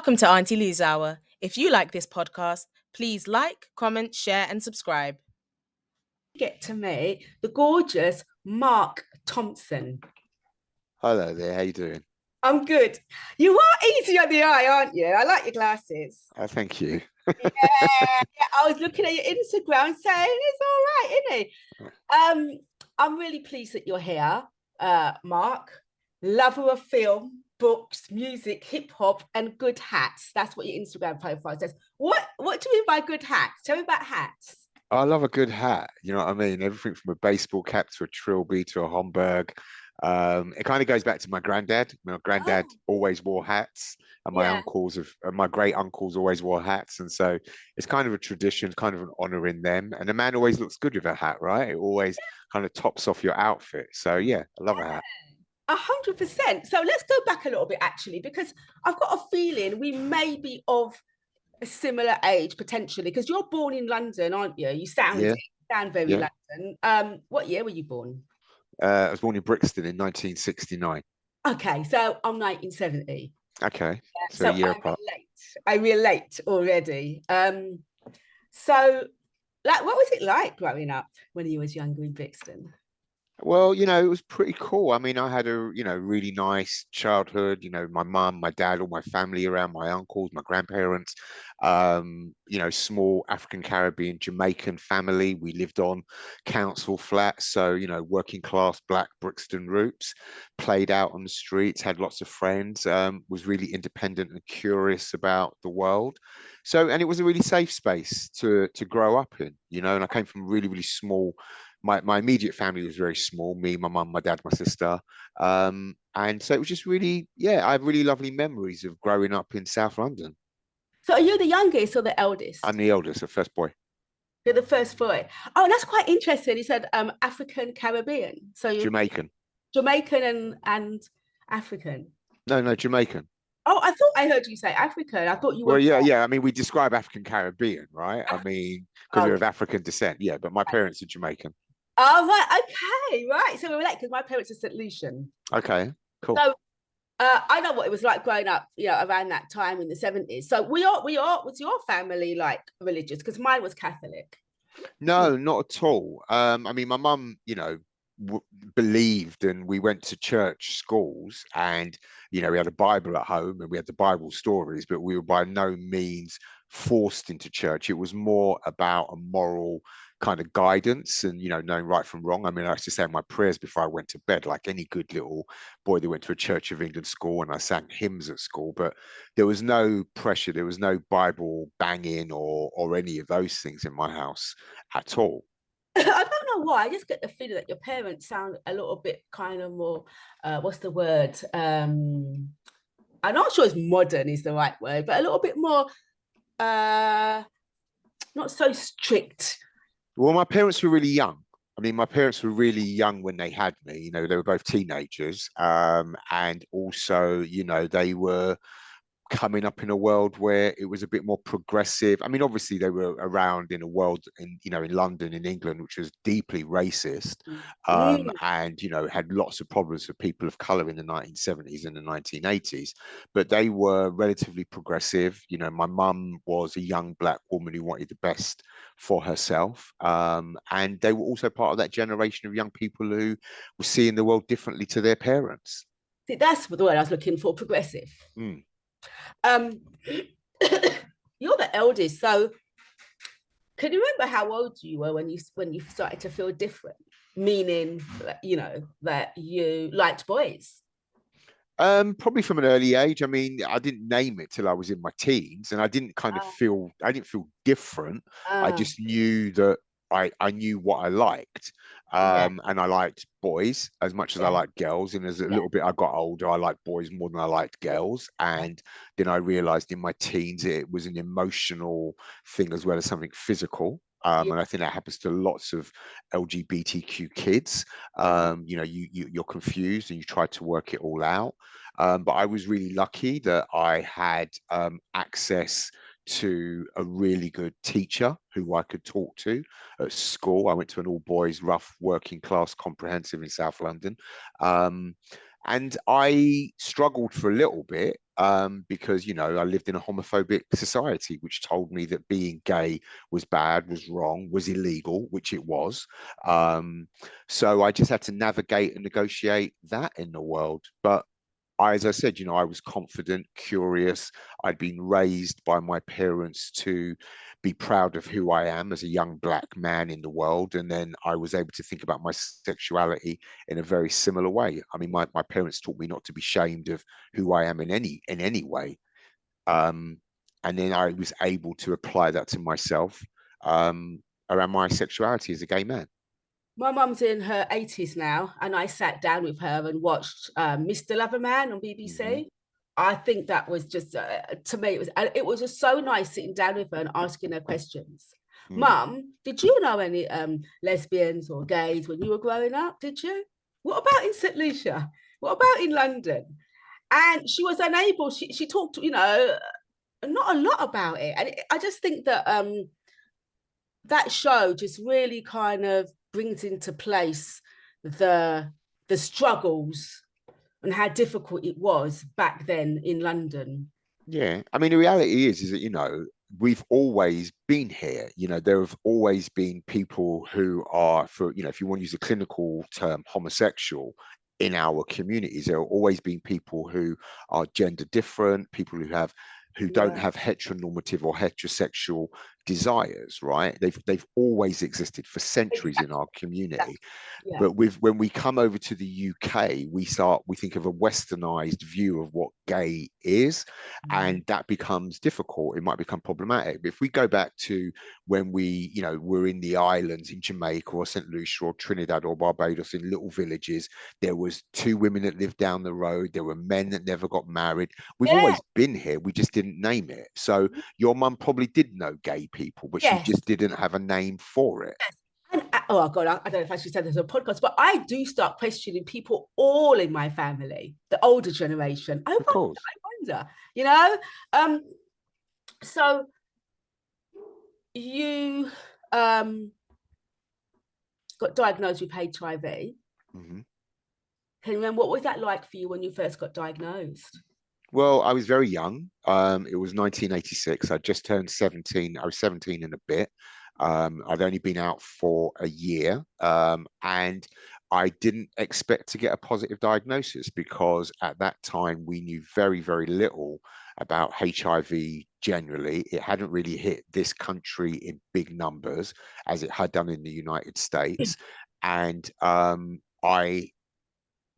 Welcome to Auntie Lou's Hour. If you like this podcast, please like, comment, share, and subscribe. Get to meet the gorgeous Mark Thompson. Hello there, how you doing? I'm good. You are easy on the eye, aren't you? I like your glasses. Thank you. Yeah, I was looking at your Instagram saying it's all right, isn't it? I'm really pleased that you're here, Mark. Lover of film, books, music, hip hop, and good hats. That's what your Instagram profile says. What do you mean by good hats? Tell me about hats. I love a good hat, you know what I mean? Everything from a baseball cap to a trilby to a Homburg. It kind of goes back to my granddad. My granddad always wore hats, and my great uncles always wore hats, and so it's kind of a tradition, kind of an honor in them. And a man always looks good with a hat, right? It always kind of tops off your outfit. So yeah, I love a hat. 100%. So let's go back a little bit, actually, because I've got a feeling we may be of a similar age potentially, because you're born in London, aren't you? You sound very London. What year were you born? I was born in Brixton in 1969. Okay, so I'm 1970. Okay, so a year apart. I relate already. So, like, what was it like growing up when you was younger in Brixton? Well, you know, it was pretty cool. I mean, I had a, really nice childhood, my mum, my dad, all my family around, my uncles, my grandparents, small African Caribbean Jamaican family. We lived on council flats. So, working class black Brixton roots, played out on the streets, had lots of friends, was really independent and curious about the world. So, and it was a really safe space to grow up in, and I came from really, really small. My immediate family was very small, me, my mum, my dad, my sister. And so it was just really, I have really lovely memories of growing up in South London. So are you the youngest or the eldest? I'm the eldest, the first boy. You're the first boy. Oh, that's quite interesting. You said African Caribbean. So you're Jamaican. Jamaican and African. No, Jamaican. Oh, I thought I heard you say African. I thought you were. Well, yeah. I mean, we describe African Caribbean, right? I mean, because we're of African descent. Yeah, but my parents are Jamaican. Oh, right. Okay, right. So we're related because my parents are St. Lucian. Okay, cool. So I know what it was like growing up, around that time in the 70s. So was your family like religious? Because mine was Catholic. No, not at all. I mean, my mum, believed, and we went to church schools, and we had a Bible at home and we had the Bible stories, but we were by no means forced into church. It was more about a moral kind of guidance and knowing right from wrong. I mean, I used to say my prayers before I went to bed, like any good little boy that went to a Church of England school, and I sang hymns at school, but there was no pressure, there was no Bible banging or any of those things in my house at all. I don't know why. I just get the feeling that your parents sound a little bit kind of more, what's the word? I'm not sure if modern is the right word, but a little bit more, not so strict. Well, my parents were really young. I mean, my parents were really young when they had me. They were both teenagers. And also, they were coming up in a world where it was a bit more progressive. I mean, obviously they were around in a world in London, in England, which was deeply racist, and had lots of problems with people of color in the 1970s and the 1980s, but they were relatively progressive. My mum was a young black woman who wanted the best for herself, and they were also part of that generation of young people who were seeing the world differently to their parents. See, that's the word I was looking for, progressive. You're the eldest, so can you remember how old you were when you started to feel different, meaning that you liked boys? Probably from an early age. I mean, I didn't name it till I was in my teens, and I didn't feel different. I just knew that I knew what I liked. And I liked boys as much as I liked girls. And as a little bit I got older, I liked boys more than I liked girls. And then I realized in my teens it was an emotional thing as well as something physical. And I think that happens to lots of LGBTQ kids. You're confused and you try to work it all out. But I was really lucky that I had access to a really good teacher who I could talk to at school. I went to an all boys rough working class comprehensive in South London. And I struggled for a little bit because, you know, I lived in a homophobic society, which told me that being gay was bad, was wrong, was illegal, which it was. So I just had to navigate and negotiate that in the world. But as I said, you know, I was confident, curious. I'd been raised by my parents to be proud of who I am as a young black man in the world. And then I was able to think about my sexuality in a very similar way. I mean, my parents taught me not to be ashamed of who I am in any way. Um, and then I was able to apply that to myself around my sexuality as a gay man. My mum's in her 80s now, and I sat down with her and watched Mr. Loverman on BBC. I think that was just, to me, it was just so nice sitting down with her and asking her questions. Mum, did you know any lesbians or gays when you were growing up? Did you? What about in St. Lucia? What about in London? And she was unable, she talked, you know, not a lot about it. And I just think that that show just really kind of brings into place the struggles and how difficult it was back then in London. Yeah, I mean, the reality is that, you know, we've always been here. You know, there have always been people who are, for, you know, if you want to use a clinical term, homosexual in our communities. There have always been people who are gender different, people who don't have heteronormative or heterosexual desires, right? They've always existed for centuries in our community. Yeah. But when we come over to the UK, we think of a westernized view of what gay is, and that becomes difficult. It might become problematic. But if we go back to when we, you know, were in the islands in Jamaica or St. Lucia or Trinidad or Barbados, in little villages, there was two women that lived down the road. There were men that never got married. We've always been here. We just didn't name it. So your mum probably did know gay people, but she just didn't have a name for it. And, oh God, I don't know if I should say this on a podcast, but I do start questioning people all in my family, the older generation. I wonder, you know. So you got diagnosed with HIV. Can you remember, what was that like for you when you first got diagnosed? Well, I was very young. It was 1986. I just turned 17. I was 17 and a bit. I'd only been out for a year, and I didn't expect to get a positive diagnosis because at that time we knew very, very little about HIV generally. It hadn't really hit this country in big numbers as it had done in the United States. And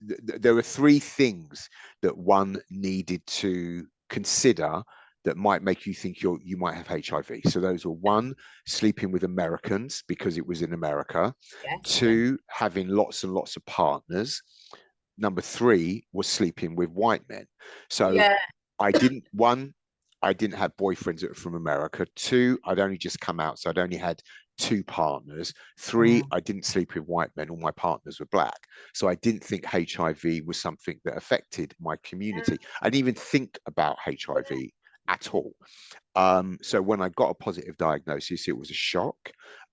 there were three things that one needed to consider that might make you think you might have HIV. So those were: one, sleeping with Americans because it was in America; two, having lots and lots of partners; number three was sleeping with white men. So I didn't have boyfriends that were from America. Two, I'd only just come out, so I'd only had two partners. Three, I didn't sleep with white men. All my partners were black. So I didn't think HIV was something that affected my community. I didn't even think about HIV at all. So when I got a positive diagnosis, it was a shock,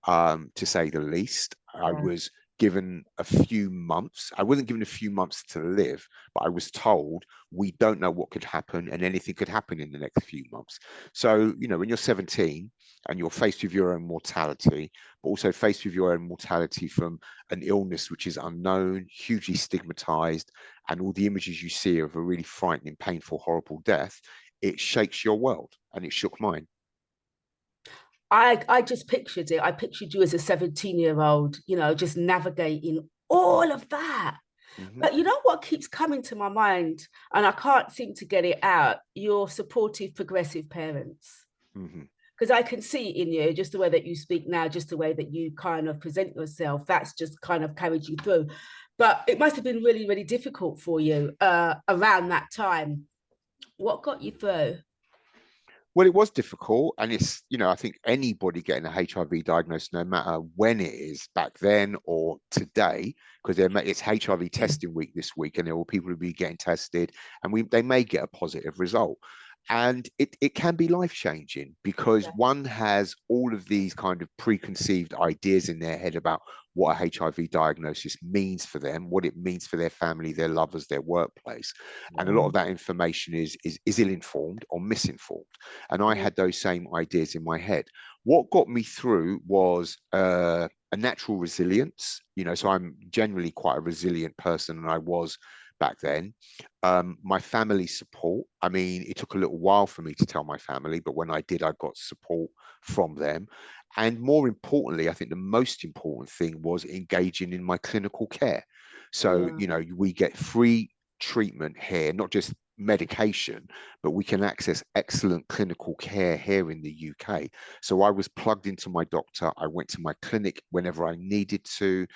to say the least. I was given a few months. I wasn't given a few months to live, but I was told we don't know what could happen and anything could happen in the next few months. So, you know, when you're 17 and you're faced with your own mortality, but also faced with your own mortality from an illness which is unknown, hugely stigmatized, and all the images you see of a really frightening, painful, horrible death, it shakes your world, and it shook mine. I just pictured it. I pictured you as a 17-year-old, you know, just navigating all of that. But you know what keeps coming to my mind, and I can't seem to get it out? Your supportive, progressive parents. Because I can see in you, just the way that you speak now, just the way that you kind of present yourself, that's just kind of carried you through. But it must have been really, really difficult for you around that time. What got you through? Well, it was difficult, and it's, you know, I think anybody getting a HIV diagnosis, no matter when it is, back then or today, because it's HIV testing week this week, and there will people who be getting tested, and they may get a positive result. And it can be life-changing because one has all of these kind of preconceived ideas in their head about what a HIV diagnosis means for them, what it means for their family, their lovers, their workplace. And a lot of that information is ill-informed or misinformed. And I had those same ideas in my head. What got me through was a natural resilience, so I'm generally quite a resilient person, and I was back then. My family support. I mean, it took a little while for me to tell my family, but when I did, I got support from them. And more importantly, I think the most important thing was engaging in my clinical care. So, we get free treatment here, not just medication, but we can access excellent clinical care here in the UK. So I was plugged into my doctor. I went to my clinic whenever I needed to.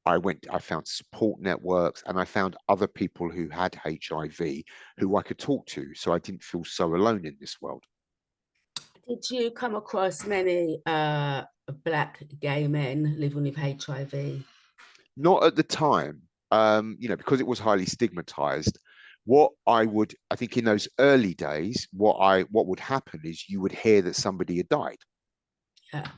I found support networks, and I found other people who had HIV who I could talk to. So I didn't feel so alone in this world. Did you come across many Black gay men living with HIV? Not at the time, because it was highly stigmatized. I think in those early days, what would happen is you would hear that somebody had died. Yeah.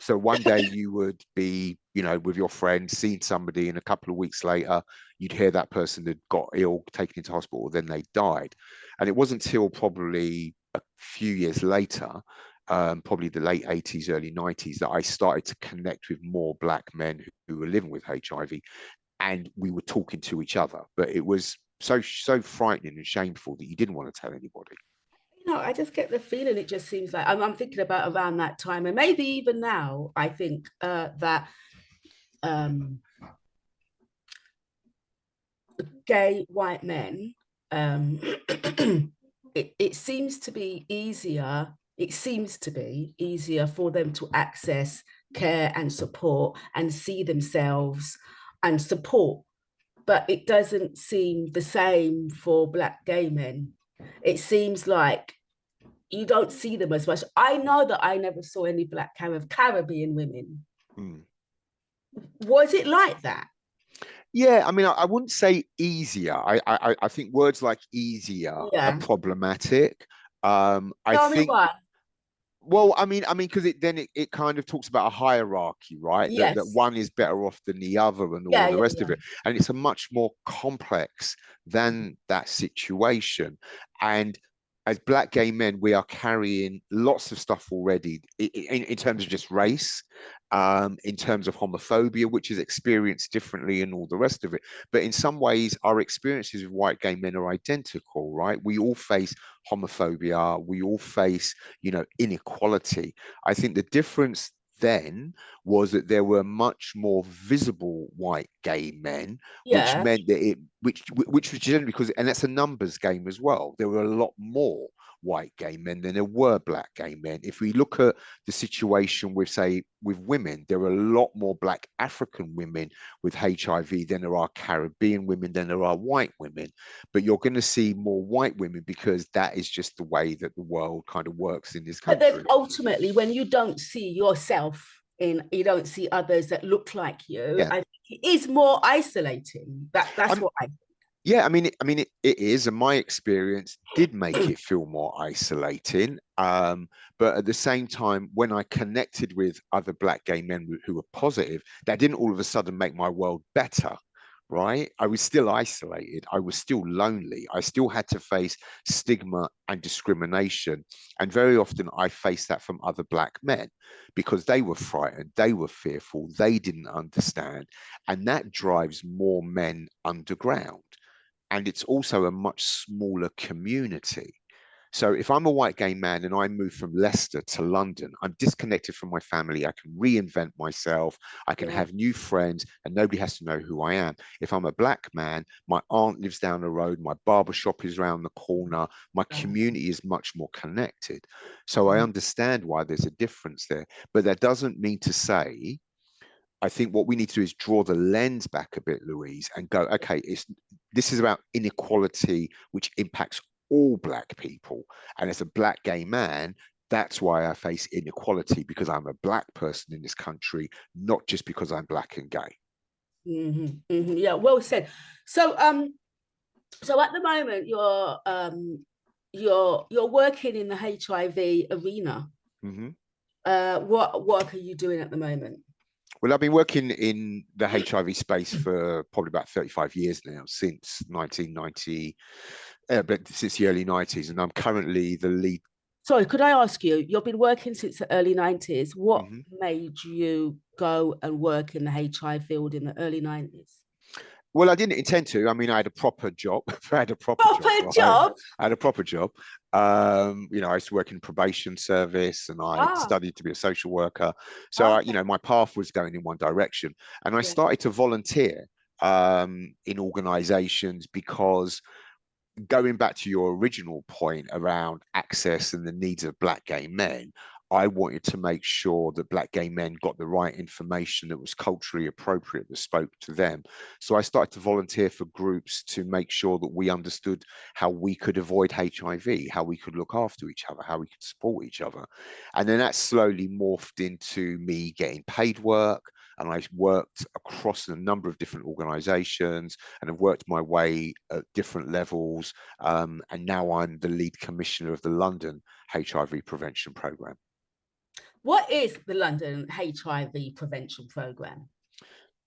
So one day you would be, with your friend, seeing somebody, and a couple of weeks later, you'd hear that person had got ill, taken into hospital, then they died. And it wasn't until probably a few years later, probably the late 80s, early 90s, that I started to connect with more Black men who were living with HIV, and we were talking to each other. But it was so frightening and shameful that you didn't want to tell anybody. I just get the feeling it just seems like I'm thinking about around that time, and maybe even now, I think that gay white men, it seems to be easier. It seems to be easier for them to access care and support and see themselves and support, but it doesn't seem the same for Black gay men. It seems like you don't see them as much. I know that I never saw any Black Caribbean women. Was it like that? Yeah, I mean, I wouldn't say easier. I think words like easier are problematic. Tell me why. Well, I mean, because it kind of talks about a hierarchy, right? Yes. That one is better off than the other, and all of the rest of it. And it's a much more complex than that situation. And as Black gay men, we are carrying lots of stuff already in terms of just race, in terms of homophobia, which is experienced differently, and all the rest of it. But in some ways, our experiences with white gay men are identical, right? We all face homophobia. We all face, inequality. I think the difference then was that there were much more visible white gay men, which meant that which was generally because, and that's a numbers game as well. There were a lot more white gay men than there were Black gay men. If we look at the situation with, say, with women, there are a lot more Black African women with HIV than there are Caribbean women, than there are white women. But you're going to see more white women because that is just the way that the world kind of works in this country. But then ultimately, when you don't see yourself you don't see others that look like you, I think it is more isolating. That's what I think. Yeah, I mean, it is, and my experience did make it feel more isolating. But at the same time, when I connected with other Black gay men who were positive, that didn't all of a sudden make my world better, right? I was still isolated. I was still lonely. I still had to face stigma and discrimination. And very often I faced that from other Black men because they were frightened, they were fearful, they didn't understand. And that drives more men underground. And it's also a much smaller community. So if I'm a white gay man and I move from Leicester to London, I'm disconnected from my family. I can reinvent myself. I can have new friends, and nobody has to know who I am. If I'm a Black man, my aunt lives down the road. My barber shop is around the corner. My community is much more connected. So I understand why there's a difference there. But that doesn't mean to say, I think what we need to do is draw the lens back a bit, Louise, and go, okay, this is about inequality, which impacts all Black people. And as a Black gay man, that's why I face inequality, because I'm a Black person in this country, not just because I'm Black and gay. Yeah, well said. So, so at the moment, you're you're working in the HIV arena. Mm-hmm. What work are you doing at the moment? Well, I've been working in the HIV space for probably about 35 years now, since 1990, but since the early 90s, and I'm currently the lead. Sorry, could I ask you, you've been working since the early 90s. What Mhm. made you go and work in the HIV field in the early 90s? Well, I didn't intend to. I mean, I had a proper job. I had a proper job, Proper right? job? I had a proper job. I used to work in probation service, and I Ah, studied to be a social worker. So, okay. my path was going in one direction, and I Yeah. started to volunteer in organisations because, going back to your original point around access and the needs of Black gay men, I wanted to make sure that Black gay men got the right information that was culturally appropriate, that spoke to them. So I started to volunteer for groups to make sure that we understood how we could avoid HIV, how we could look after each other, how we could support each other. And then that slowly morphed into me getting paid work. And I worked across a number of different organizations and have worked my way at different levels. And now I'm the lead commissioner of the London HIV prevention program. What is the London HIV prevention program?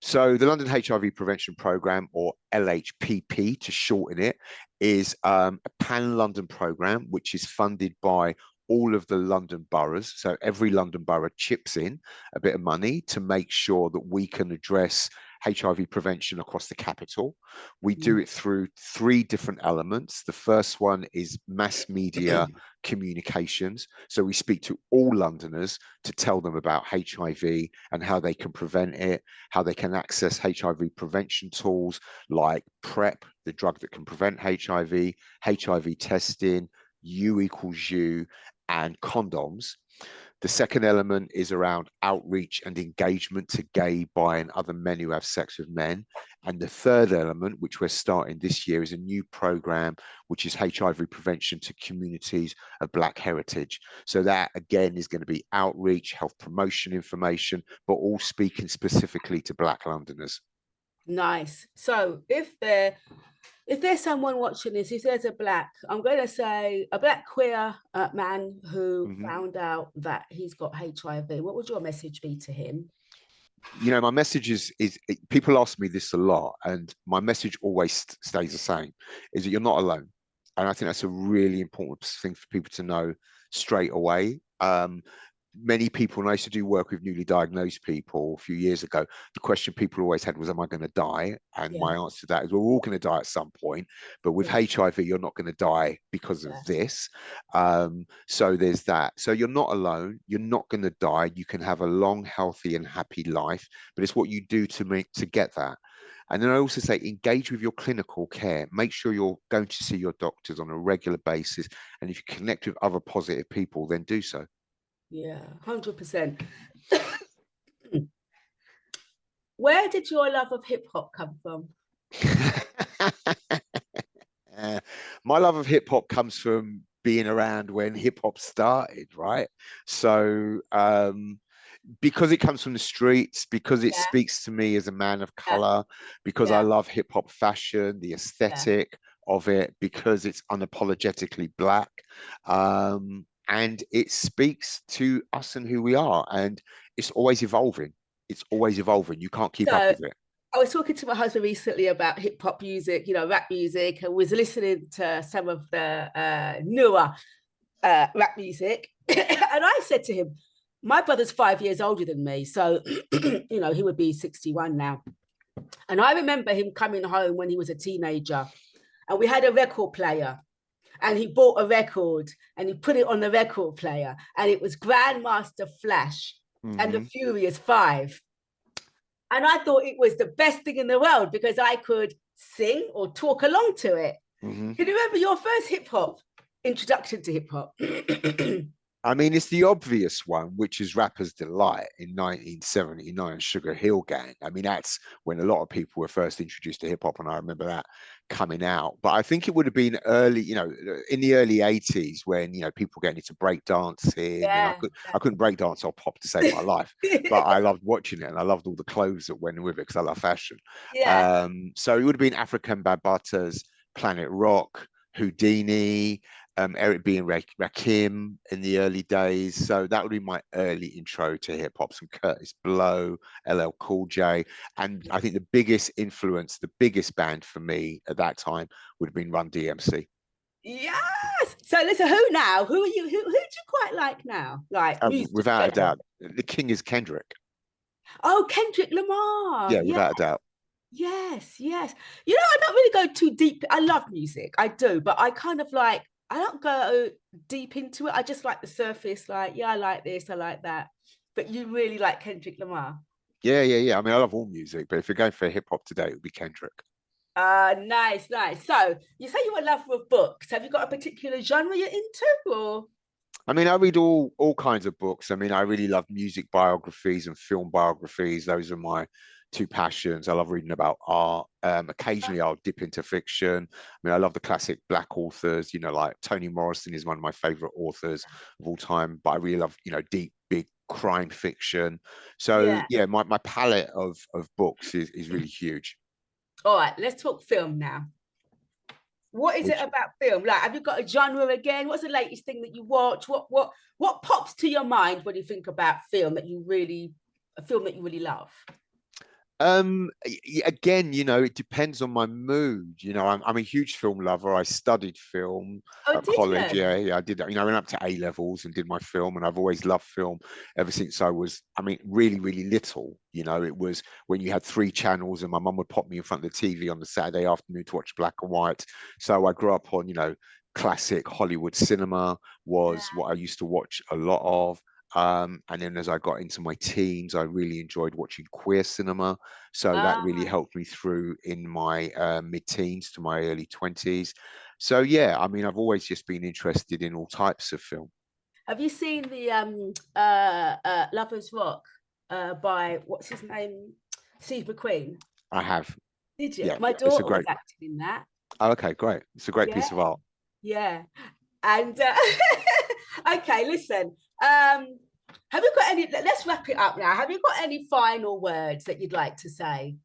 So the London HIV prevention program, or LHPP to shorten it, is a pan-London program which is funded by all of the London boroughs. So every London borough chips in a bit of money to make sure that we can address HIV prevention across the capital. We do it through three different elements. The first one is mass media communications. So we speak to all Londoners to tell them about HIV and how they can prevent it, how they can access HIV prevention tools like PrEP, the drug that can prevent HIV, HIV testing, U equals U, and condoms. The second element is around outreach and engagement to gay, bi, and other men who have sex with men. And the third element, which we're starting this year, is a new program, which is HIV prevention to communities of Black heritage. So that, again, is going to be outreach, health promotion information, but all speaking specifically to Black Londoners. Nice. So if there's someone watching this, if there's I'm going to say a Black queer man who found out that he's got HIV, what would your message be to him? My message is people ask me this a lot, and my message always stays the same, is that you're not alone. And I think that's a really important thing for people to know straight away. Many people, and I used to do work with newly diagnosed people a few years ago, the question people always had was, am I going to die? And my answer to that is, we're all going to die at some point, but with HIV, you're not going to die because of this. So there's that. So you're not alone. You're not going to die. You can have a long, healthy, and happy life, but it's what you do to get that. And then I also say, engage with your clinical care. Make sure you're going to see your doctors on a regular basis. And if you connect with other positive people, then do so. Yeah, 100%. Where did your love of hip hop come from? My love of hip hop comes from being around when hip hop started, right? So because it comes from the streets, because it speaks to me as a man of color, because I love hip hop fashion, the aesthetic of it, because it's unapologetically Black. And it speaks to us and who we are. And it's always evolving. It's always evolving. You can't keep up with it. I was talking to my husband recently about hip hop music, rap music, and was listening to some of the newer rap music. And I said to him, my brother's 5 years older than me. So, he would be 61 now. And I remember him coming home when he was a teenager, and we had a record player. And he bought a record and he put it on the record player, and it was Grandmaster Flash and the Furious Five. And I thought it was the best thing in the world because I could sing or talk along to it. Can you remember your first hip hop introduction to hip hop? I mean, it's the obvious one, which is Rapper's Delight in 1979, Sugar Hill Gang. I mean, that's when a lot of people were first introduced to hip hop, and I remember that coming out. But I think it would have been early, in the early 80s when, people getting into break dancing. And I couldn't break dance or pop to save my life, but I loved watching it, and I loved all the clothes that went with it because I love fashion. So it would have been African Bambaata's Planet Rock, Houdini, Eric B and Rakim in the early days. So that would be my early intro to hip hop. Some Curtis Blow, LL Cool J, and I think the biggest influence, the biggest band for me at that time would have been Run DMC. Yes. So listen, who now? Who are you? Who do you quite like now? Like music Without a general. doubt, the king is Kendrick. Oh, Kendrick Lamar. Yeah, without a doubt. Yes, yes. You know, I don't really go too deep. I love music, I do, but I kind of like, I don't go deep into it. I just like the surface, like, yeah, I like this, I like that. But you really like Kendrick Lamar. Yeah, yeah, yeah. I mean, I love all music, but if you're going for hip hop today, it would be Kendrick. Nice, nice. So you say you're a lover of books. Have you got a particular genre you're into, or? I mean, I read all kinds of books. I mean, I really love music biographies and film biographies. Those are my two passions. I love reading about art. Occasionally, I'll dip into fiction. I mean, I love the classic Black authors. You know, like Toni Morrison is one of my favorite authors of all time. But I really love, deep, big crime fiction. So Yeah. yeah, my palette of books is really huge. All right, let's talk film now. What is it about film? Like, have you got a genre again? What's the latest thing that you watch? What pops to your mind when you think about film that you really, a film that you really love? Again, it depends on my mood. I'm a huge film lover. I studied film Oh, at did college. you? Yeah, I did. I went up to A levels and did my film, and I've always loved film ever since I was, really, really little. It was when you had 3 channels, and my mum would pop me in front of the TV on the Saturday afternoon to watch black and white. So I grew up on, classic Hollywood cinema was what I used to watch a lot of. And then as I got into my teens, I really enjoyed watching queer cinema. So that really helped me through in my mid-teens to my early 20s. So yeah, I mean, I've always just been interested in all types of film. Have you seen the Lovers Rock by, what's his name? Steve McQueen? I have. Did you? Yeah, My it's a daughter was great. acting in that. Oh, okay, great. It's a great Yeah, piece of art. yeah. And okay, listen. Have you got any? Let's wrap it up now. Have you got any final words that you'd like to say?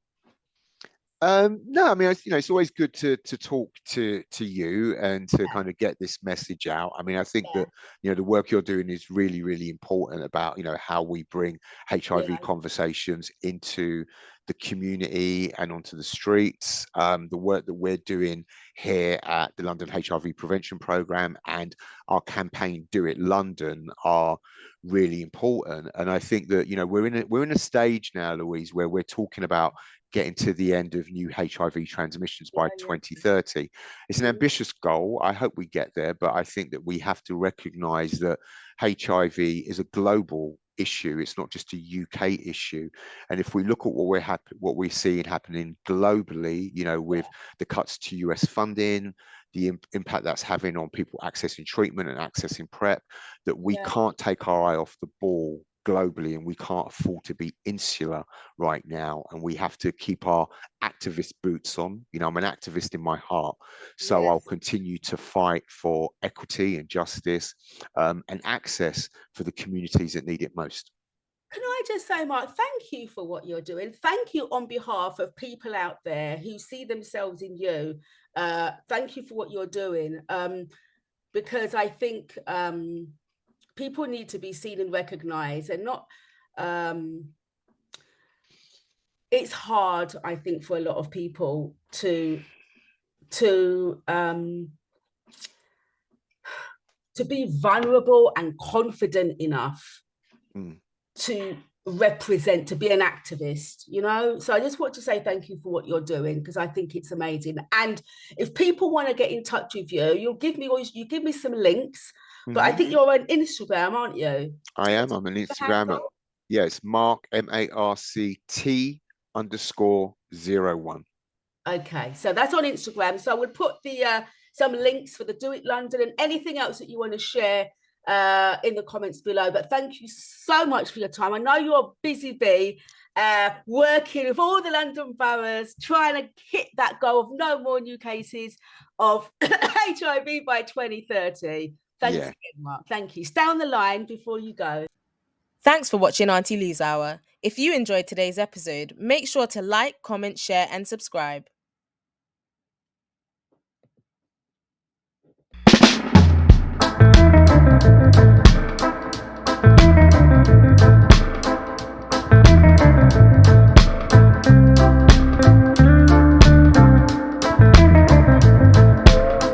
No, I mean, it's always good to talk to you and to kind of get this message out. I mean, I think that the work you're doing is really, really important about how we bring HIV conversations into the community and onto the streets. The work that we're doing here at the London HIV Prevention Programme and our campaign Do It London are really important. And I think that we're in a stage now, Louise, where we're talking about getting to the end of new HIV transmissions by 2030. It's an ambitious goal. I hope we get there, but I think that we have to recognize that HIV is a global issue. It's not just a UK issue. And if we look at what we're seeing happening globally, with the cuts to US funding, the impact that's having on people accessing treatment and accessing PrEP, that we can't take our eye off the ball globally, and we can't afford to be insular right now, and we have to keep our activist boots on. I'm an activist in my heart, so I'll continue to fight for equity and justice and access for the communities that need it most. Can I just say, Mark, thank you for what you're doing. Thank you on behalf of people out there who see themselves in you. Thank you for what you're doing, because I think people need to be seen and recognized, and not it's hard, I think, for a lot of people to be vulnerable and confident enough to represent, to be an activist, so I just want to say thank you for what you're doing, because I think it's amazing. And if people want to get in touch with you, you give me some links. But I think you're on Instagram, aren't you? I am. I'm on Instagram. Yeah, it's Mark MARCT_01. Okay, so that's on Instagram. So I would put the some links for the Do It London and anything else that you want to share in the comments below. But thank you so much for your time. I know you're a busy bee, working with all the London boroughs, trying to hit that goal of no more new cases of HIV by 2030. Thanks again, Mark. Thank you. Stay on the line before you go. Thanks for watching Auntie Lou's Hour. If you enjoyed today's episode, make sure to like, comment, share, and subscribe.